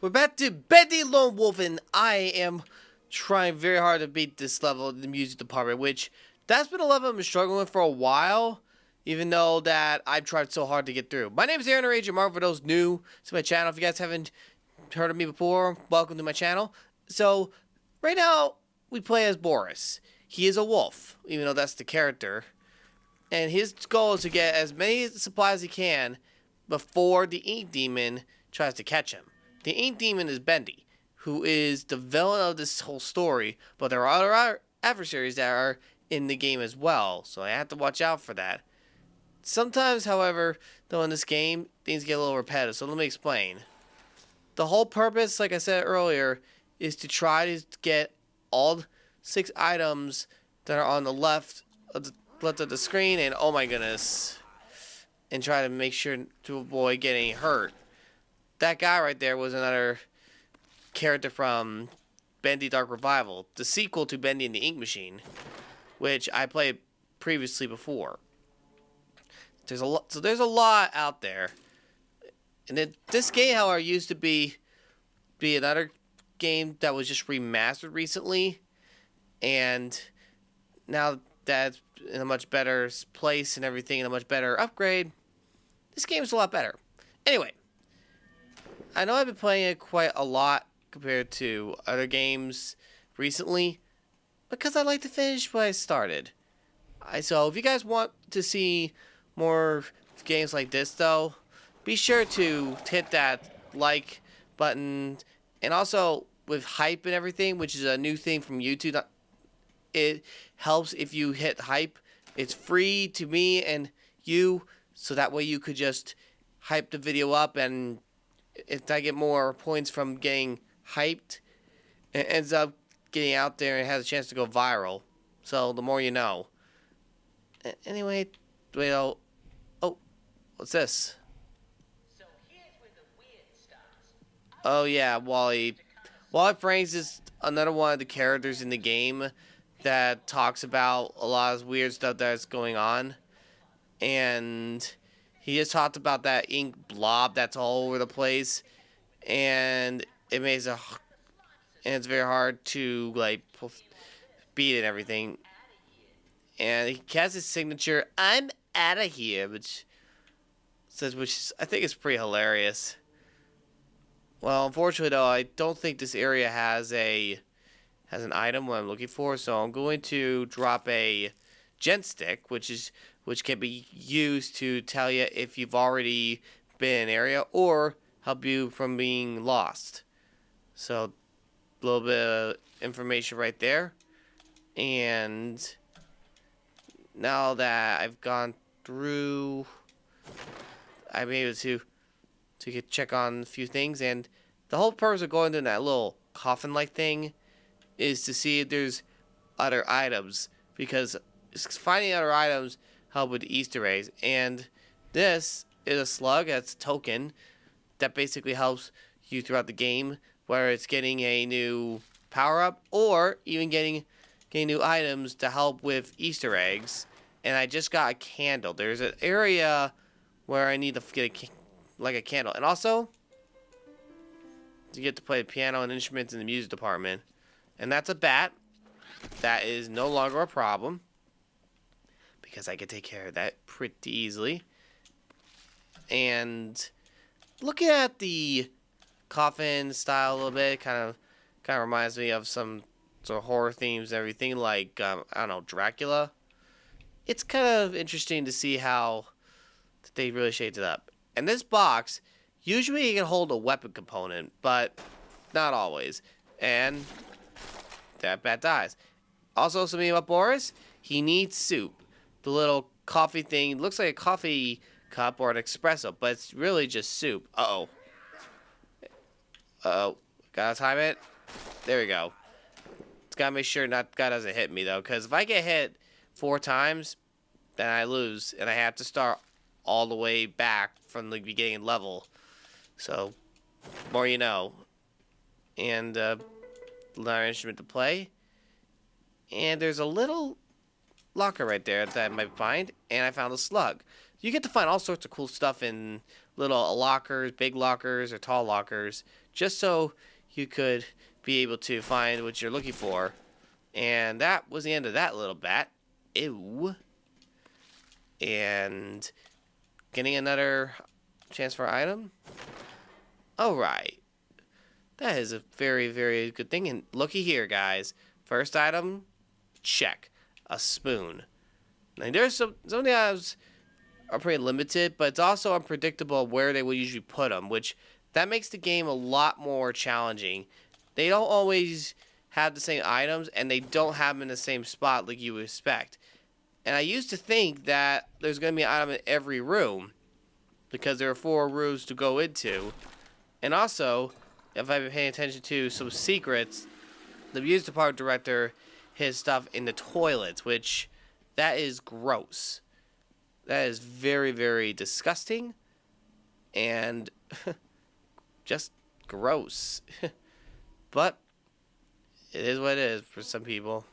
We're back to Bendy Lone Wolf, and I am trying very hard to beat this level in the music department, which that's been a level I've been struggling with for a while, even though that I've tried so hard to get through. My name is Aaron or ajmarkle for those new to my channel. If you guys haven't heard of me before, welcome to my channel. So, right now, we play as Boris. He is a wolf, even though that's the character. And his goal is to get as many supplies as he can before the ink demon tries to catch him. The ink demon is Bendy, who is the villain of this whole story, but there are other adversaries that are in the game as well, so I have to watch out for that. Sometimes, however, though in this game, things get a little repetitive, so let me explain. The whole purpose, like I said earlier, is to try to get all 6 items that are on the left of the screen, and oh my goodness, and try to make sure to avoid getting hurt. That guy right there was another character from Bendy Dark Revival, the sequel to Bendy and the Ink Machine, which I played previously before. There's a lot out there, and this game, however, used to be another game that was just remastered recently, and now that's in a much better place and everything, and a much better upgrade. This game is a lot better. Anyway, I know I've been playing it quite a lot compared to other games recently, because I like to finish what I started. So if you guys want to see more games like this, though, be sure to hit that like button, and also with hype and everything, which is a new thing from YouTube. It helps if you hit hype. It's free to me and you, so that way you could just hype the video up, and if I get more points from getting hyped, it ends up getting out there and has a chance to go viral. So the more you know. Anyway, wait, oh, what's this? Oh yeah, Wally. Wally Franks is another one of the characters in the game that talks about a lot of weird stuff that's going on, and he just talked about that ink blob that's all over the place, and it's very hard to like beat and everything. And he has his signature, "I'm out of here," which I think is pretty hilarious. Well, unfortunately though, I don't think this area has an item what I'm looking for, so I'm going to drop a gent stick, which can be used to tell you if you've already been in an area or help you from being lost. So a little bit of information right there. And now that I've gone through, I'm able to check on a few things, and the whole purpose of going to that little coffin-like thing is to see if there's other items, because finding other items help with Easter eggs. And this is a slug that's a token that basically helps you throughout the game, whether it's getting a new power-up or even getting new items to help with Easter eggs. And I just got a candle. There's an area where I need to get a candle, and also to get to play the piano and instruments in the music department. And that's a bat. That is no longer a problem, because I can take care of that pretty easily. And looking at the coffin style a little bit, kind of reminds me of some sort of horror themes and everything, like I don't know, Dracula. It's kind of interesting to see how they really shaped it up. And this box, usually you can hold a weapon component, but not always. And that bat dies. Also, something about Boris, he needs soup. The little coffee thing looks like a coffee cup or an espresso, but it's really just soup. Uh-oh. Uh-oh. Gotta time it. There we go. It's gotta make sure that guy doesn't hit me, though, because if I get hit 4 times, then I lose, and I have to start all the way back from the beginning level. So, more you know. And, another instrument to play. And there's a little locker right there that I might find, and I found a slug. You get to find all sorts of cool stuff in little lockers, big lockers, or tall lockers, just so you could be able to find what you're looking for. And that was the end of that little bat. Ew. And getting another chance for an item. Alright. That is a very, very good thing. And looky here, guys. First item, check. A spoon. Now, there's some of the items are pretty limited, but it's also unpredictable where they would usually put them, which that makes the game a lot more challenging. They don't always have the same items, and they don't have them in the same spot like you would expect. And I used to think that there's going to be an item in every room, because there are 4 rooms to go into. And also, if I've been paying attention to some secrets, the music department director hid stuff in the toilets, which that is gross. That is very, very disgusting and just gross. But it is what it is for some people.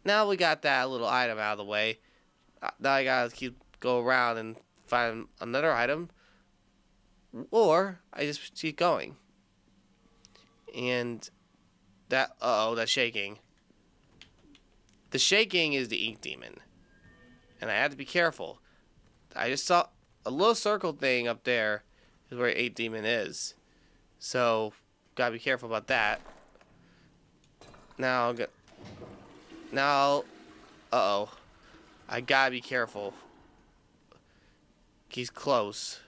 Now we got that little item out of the way. Now I gotta go around and find another item. Or I just keep going. And that, that's shaking. The shaking is the ink demon. And I had to be careful. I just saw a little circle thing up there is where ink demon is. So, gotta be careful about that. Now, I gotta be careful. He's close.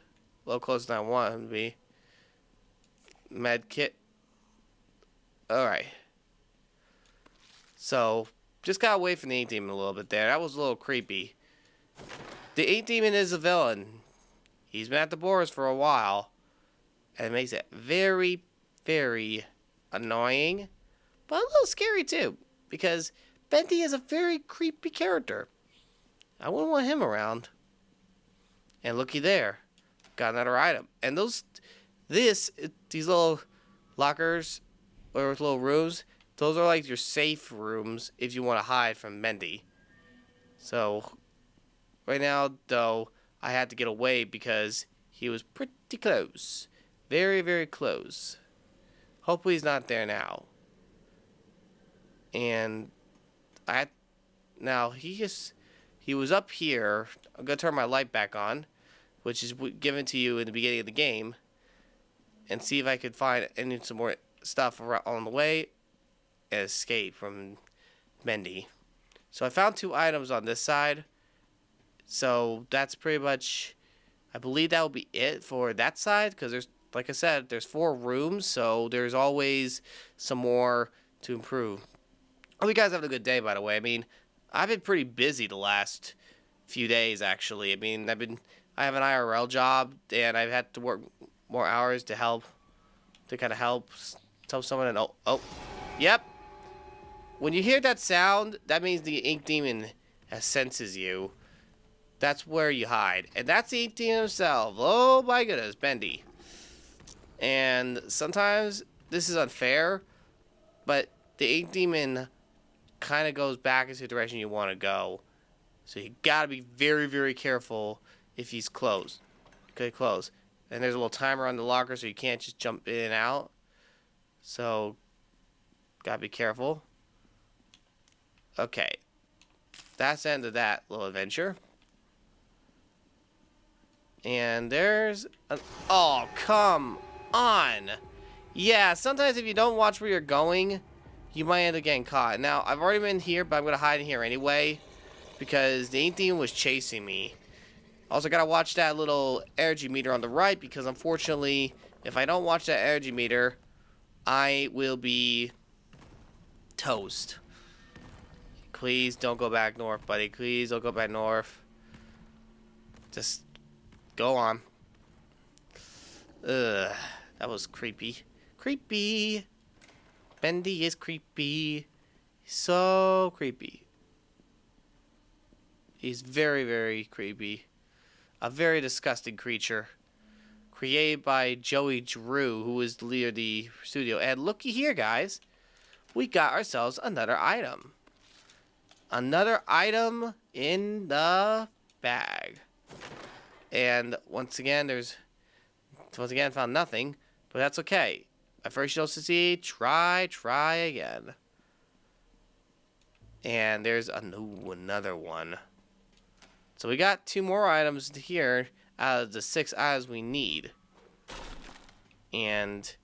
A little closer than I want him to be. Med kit. Alright. So, just gotta wait for the ink demon a little bit there. That was a little creepy. The ink demon is a villain. He's been at the Boris for a while. And it makes it very, very annoying. But a little scary too. Because Bendy is a very creepy character. I wouldn't want him around. And looky there. Got another item. And these little lockers or little rooms, those are like your safe rooms if you want to hide from Bendy. So, right now, though, I had to get away because he was pretty close. Very, very close. Hopefully he's not there now. And he was up here. I'm going to turn my light back on, which is given to you in the beginning of the game, and see if I could find some more stuff on the way and escape from Bendy. So I found 2 items on this side. So that's pretty much, I believe that will be it for that side, because there's, like I said, there's 4 rooms, so there's always some more to improve. Hope you guys having a good day, by the way. I mean, I've been pretty busy the last few days, actually. I mean, I have an IRL job, and I've had to work more hours to kind of help tell someone. And yep. When you hear that sound, that means the ink demon senses you. That's where you hide, and that's the ink demon himself. Oh my goodness, Bendy. And sometimes this is unfair, but the ink demon kind of goes back into the direction you want to go. So you gotta be very, very careful if he's close. Okay, close. And there's a little timer on the locker, so you can't just jump in and out. So, gotta be careful. Okay. That's the end of that little adventure. And there's oh, come on. Yeah, sometimes if you don't watch where you're going, you might end up getting caught. Now, I've already been here, but I'm going to hide in here anyway, because the ink demon was chasing me. Also, got to watch that little energy meter on the right, because unfortunately, if I don't watch that energy meter, I will be toast. Please don't go back north, buddy. Please don't go back north. Just go on. Ugh, that was creepy. Creepy. Bendy is creepy. So creepy. He's very, very creepy. A very disgusting creature. Created by Joey Drew, who is the leader of the studio. And looky here, guys. We got ourselves another item. Another item in the bag. And once again, found nothing. But that's okay. At first you don't succeed, try again. And there's another one. So we got 2 more items here out of the 6 items we need. And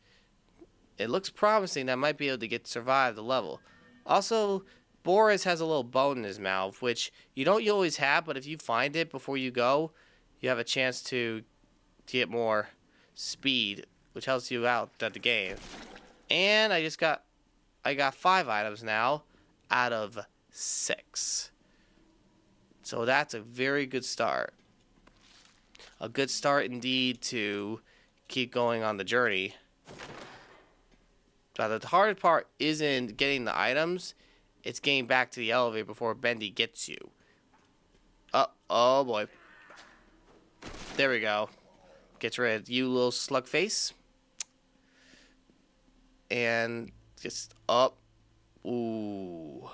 it looks promising that I might be able to survive the level. Also, Boris has a little bone in his mouth, which you don't always have, but if you find it before you go, you have a chance to get more speed, which helps you out at the game. And I got 5 items now out of 6. So that's a very good start. A good start indeed to keep going on the journey. But the hardest part isn't getting the items, it's getting back to the elevator before Bendy gets you. Oh boy. There we go. Gets rid of you, little slug face. And just up. Ooh.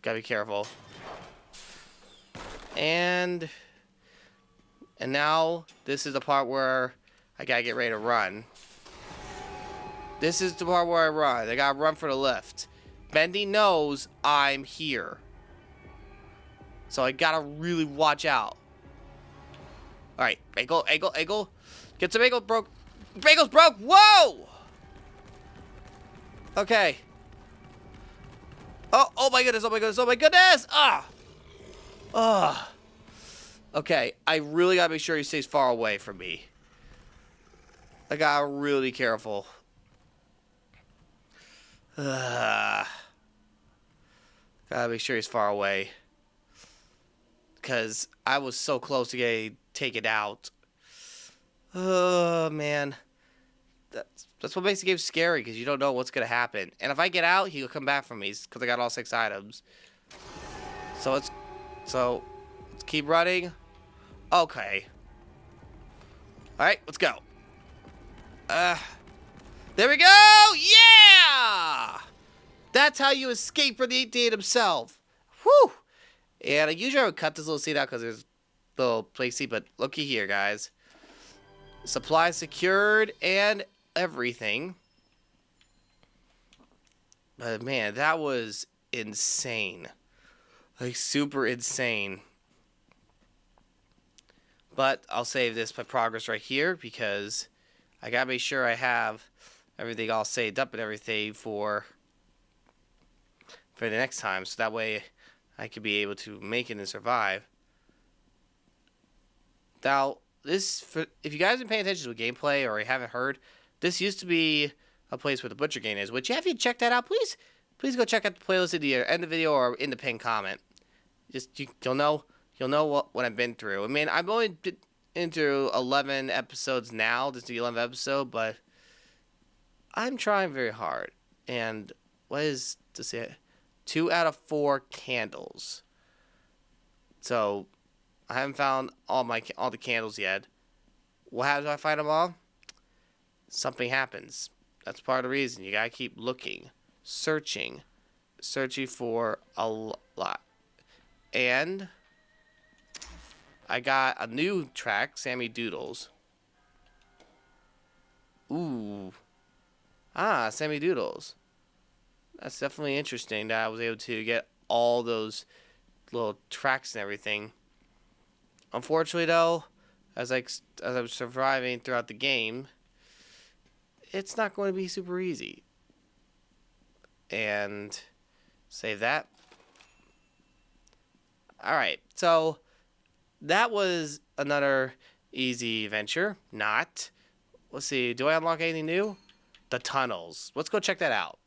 Gotta be careful. And now this is the part where I gotta get ready to run. This is the part where I run. I gotta run for the lift. Bendy knows I'm here. So I gotta really watch out. Alright, ankle. Get some ankle broke. Ankle's broke! Whoa! Okay. Oh my goodness! Okay, I really gotta make sure he stays far away from me. I gotta really be careful. Gotta make sure he's far away. Because I was so close to getting taken out. Oh, man. That's what makes the game scary, because you don't know what's going to happen. And if I get out, he'll come back for me, because I got all 6 items. So let's keep running. Okay. Alright, let's go. There we go! Yeah! That's how you escape from the 8-day himself. Whew! And I usually would cut this little scene out because there's a little place, but looky here, guys. Supplies secured and everything. But man, that was insane. Like, super insane. But I'll save this my progress right here because I gotta make sure I have everything all saved up and everything for the next time, so that way I could be able to make it and survive. Now, if you guys have been paying attention to the gameplay or you haven't heard, this used to be a place where the butcher game is, which if you check that out, please go check out the playlist at the end of the video or in the pinned comment. You'll know what I've been through. I mean, I've only been into 11 episodes now. This is the 11th episode, but I'm trying very hard. And what is this? 2 out of 4 candles. So I haven't found all the candles yet. How do I find them all? Something happens. That's part of the reason. You gotta keep looking, searching for a lot. And I got a new track, Sammy Doodles. Ooh. Sammy Doodles. That's definitely interesting that I was able to get all those little tracks and everything. Unfortunately, though, as I'm surviving throughout the game, it's not going to be super easy. And save that. Alright, so that was another easy adventure. Not. Let's see, do I unlock anything new? The tunnels. Let's go check that out.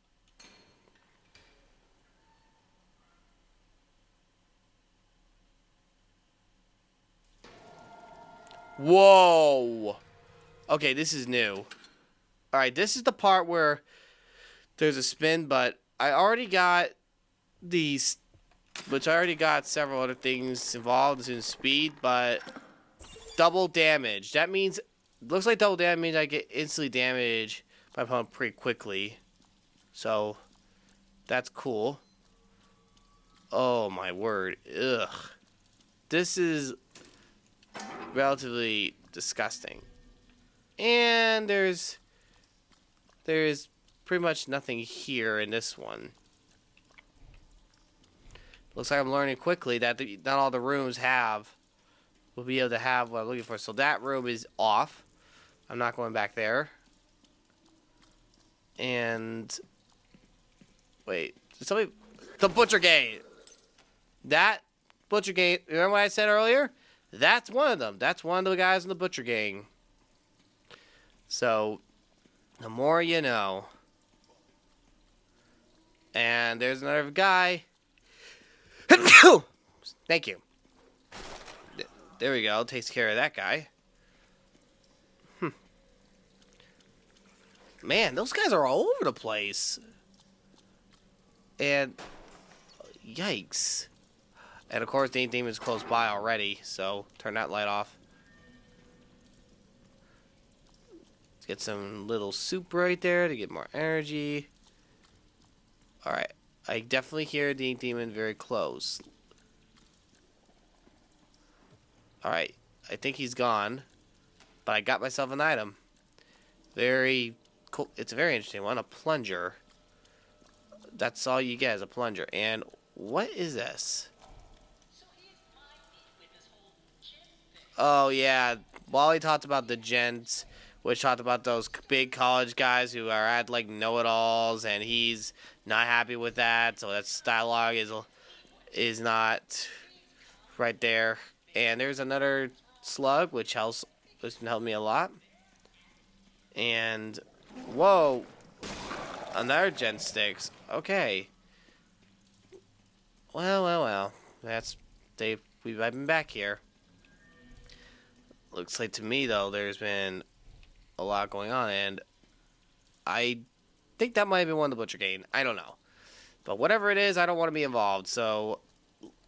Whoa. Okay, this is new. Alright, this is the part where there's a spin, but I already got these, which I already got several other things involved in speed, but double damage. That means, looks like double damage means I get instantly damage my opponent pretty quickly. So, that's cool. Oh my word. Ugh. This is relatively disgusting. And there's pretty much nothing here in this one. Looks like I'm learning quickly that not all the rooms will be able to have what I'm looking for. So that room is off. I'm not going back there. And wait, somebody, the butcher gate. That butcher gate. Remember what I said earlier? That's one of them. That's one of the guys in the butcher gang. So the more you know. And there's another guy. Thank you. There we go. Takes care of that guy. Man, those guys are all over the place. And yikes. And of course, the demon's close by already, so turn that light off. Let's get some little soup right there to get more energy. Alright, I definitely hear the demon very close. Alright, I think he's gone. But I got myself an item. Very cool. It's a very interesting one, a plunger. That's all you get is a plunger. And what is this? Oh, yeah. Wally talked about the gents, which talked about those big college guys who are at, like, know-it-alls, and he's not happy with that, so that's dialogue is not right there. And there's another slug, which helped me a lot. And, whoa, another gent sticks. Okay. Well. We've been back here. Looks like to me, though, there's been a lot going on, and I think that might have been one of the butcher gang. I don't know. But whatever it is, I don't want to be involved, so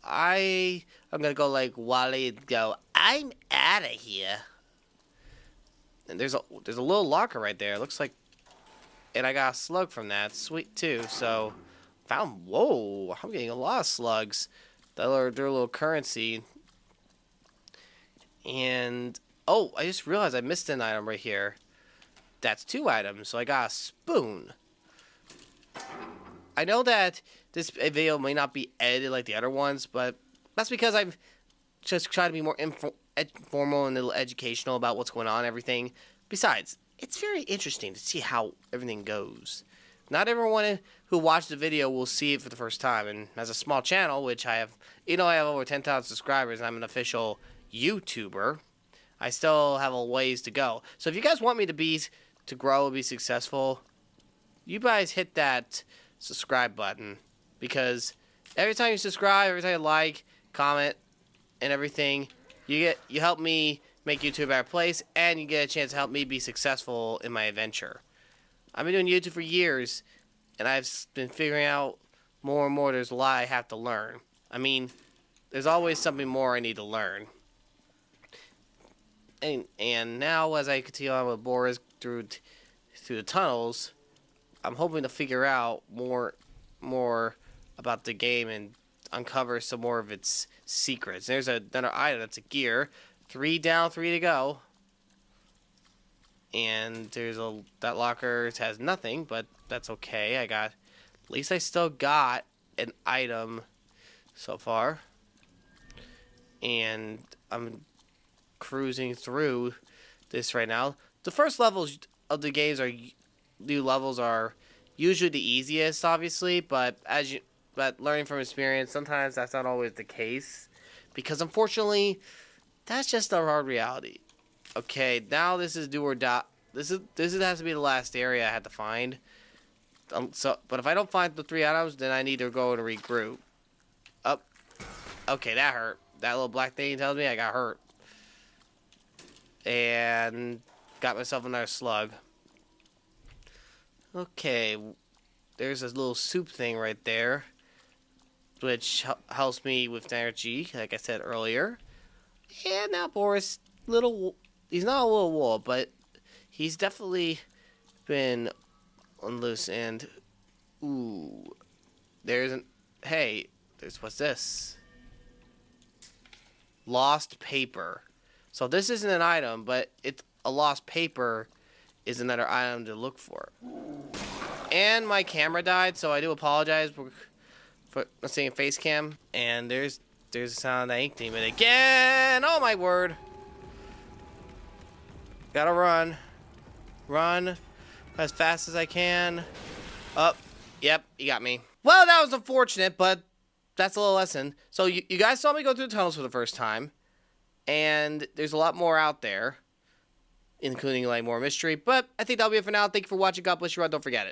I'm going to go like Wally and go, I'm out of here. And there's a little locker right there. It looks like, and I got a slug from that. Sweet, too. So, whoa, I'm getting a lot of slugs. They're a little currency. And, oh, I just realized I missed an item right here. That's 2 items, so I got a spoon. I know that this video may not be edited like the other ones, but that's because I've just tried to be more informal and a little educational about what's going on and everything. Besides, it's very interesting to see how everything goes. Not everyone who watched the video will see it for the first time, and as a small channel, which I have, I have over 10,000 subscribers, and I'm an official YouTuber, I still have a ways to go. So if you guys want me to grow and be successful, you guys hit that subscribe button, because every time you subscribe, every time you like, comment, and everything, you help me make YouTube a better place, and you get a chance to help me be successful in my adventure. I've been doing YouTube for years, and I've been figuring out more and more there's a lot I have to learn. I mean, there's always something more I need to learn. And now, as I continue on with Boris through the tunnels, I'm hoping to figure out more about the game and uncover some more of its secrets. There's another item that's a gear. 3 down, 3 to go. And there's that locker has nothing, but that's okay. At least I still got an item so far. And I'm cruising through this right now. The first levels of the games new levels are usually the easiest, obviously, but learning from experience, sometimes that's not always the case, because unfortunately, that's just our hard reality. Okay, now this is do or die. This has to be the last area I had to find. But if I don't find the 3 items, then I need to go to regroup. Up. Okay, that hurt. That little black thing tells me I got hurt. And got myself another slug. Okay, there's this little soup thing right there, which helps me with energy, like I said earlier. And now Boris, he's not a little wolf, but he's definitely been on loose end. Ooh, what's this? Lost paper. So this isn't an item, but a lost paper is another item to look for. And my camera died, so I do apologize for not seeing a face cam. And there's the sound of the ink demon again. Oh my word. Gotta run. Run as fast as I can. Up. Yep, you got me. Well, that was unfortunate, but that's a little lesson. So you guys saw me go through the tunnels for the first time. And there's a lot more out there, including like more mystery. But I think that'll be it for now. Thank you for watching. God bless you all. Don't forget it.